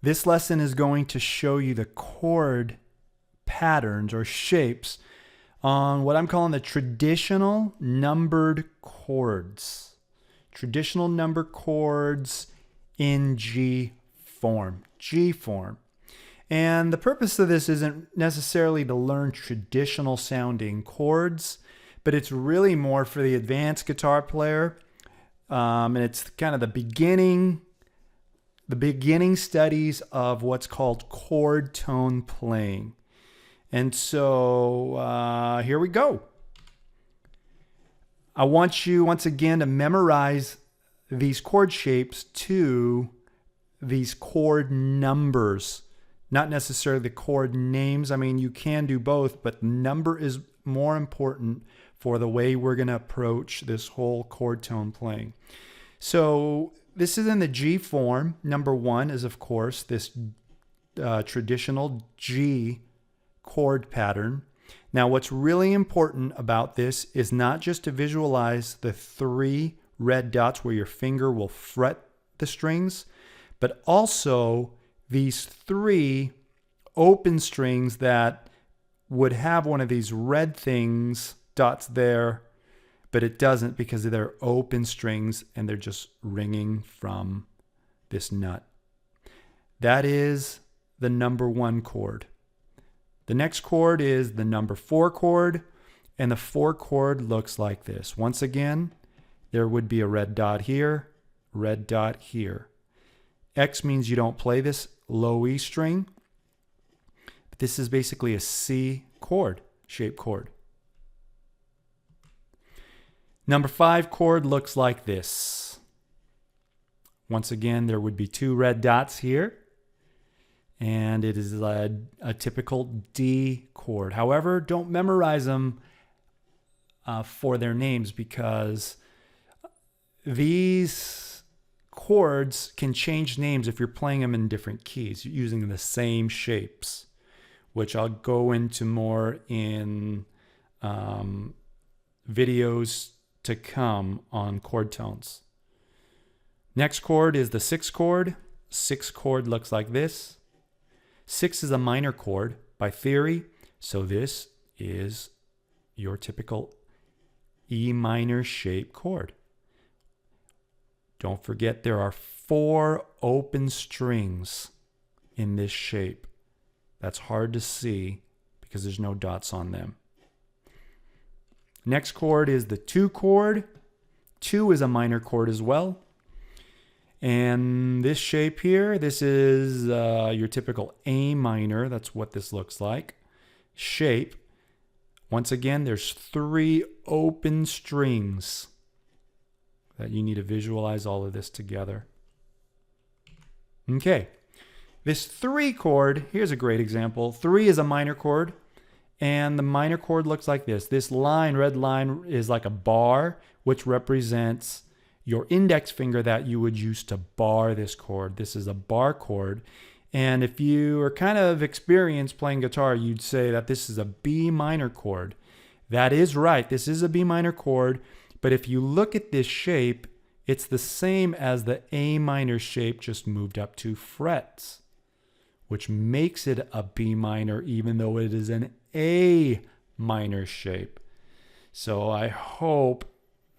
This lesson is going to show you the chord patterns or shapes on what I'm calling the traditional numbered chords. Traditional number chords in G form. G form. And the purpose of this isn't necessarily to learn traditional sounding chords, but it's really more for the advanced guitar player. And it's kind of the beginning studies of what's called chord tone playing. And so here we go. I want you once again to memorize these chord shapes to these chord numbers, not necessarily the chord names. I mean, you can do both, but number is more important for the way we're going to approach this whole chord tone playing. So this is in the G form. Number one is, of course, this traditional G chord pattern. Now, what's really important about this is not just to visualize the 3 red dots where your finger will fret the strings, but also these 3 open strings that would have one of these red things, dots there, but it doesn't because they're open strings and they're just ringing from this nut. That is the number 1 chord. The next chord is the number 4 chord, and the 4 chord looks like this. Once again, there would be a red dot here, red dot here. X means you don't play this low E string. But this is basically a C chord, shaped chord. Number 5 chord looks like this. Once again, there would be 2 red dots here. And it is a typical D chord. However, don't memorize them for their names because these chords can change names if you're playing them in different keys using the same shapes, which I'll go into more in videos to come on chord tones. Next chord is the 6th chord. 6th chord looks like this. 6 is a minor chord by theory, so this is your typical E minor shape chord. Don't forget there are 4 open strings in this shape. That's hard to see because there's no dots on them. Next chord is the 2 chord. 2 is a minor chord as well. And this shape here, this is your typical A minor. That's what this looks like. Shape. Once again, there's 3 open strings that you need to visualize all of this together. Okay. This 3 chord, here's a great example. 3 is a minor chord, and the minor chord looks like this. This line, red line, is like a bar, which represents your index finger that you would use to bar this chord. This is a bar chord. And if you are kind of experienced playing guitar, you'd say that this is a B minor chord. That is right. This is a B minor chord. But if you look at this shape, it's the same as the A minor shape, just moved up 2 frets, which makes it a B minor, even though it is an A minor shape. So I hope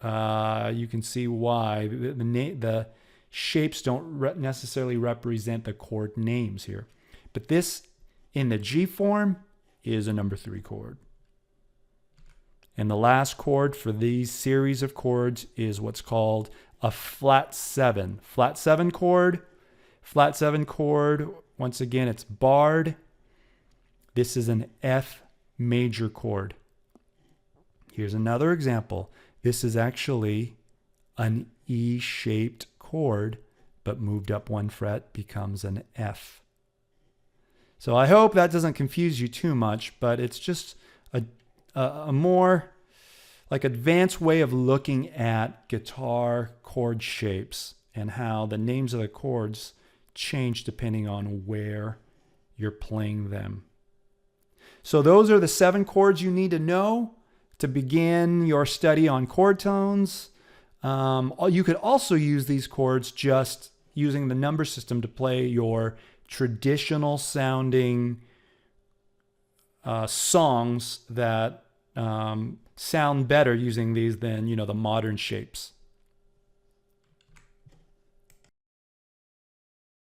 you can see why the shapes don't necessarily represent the chord names here. But this, in the G form, is a number 3 chord. And the last chord for these series of chords is what's called a flat 7. Flat 7 chord. Flat 7 chord, once again, it's barred. This is an F major chord. Here's another example. This is actually an E-shaped chord, but moved up 1 fret becomes an F. So I hope that doesn't confuse you too much, but it's just a more like advanced way of looking at guitar chord shapes and how the names of the chords change depending on where you're playing them. So those are the 7 chords you need to know to begin your study on chord tones. You could also use these chords just using the number system to play your traditional sounding songs that sound better using these than, the modern shapes.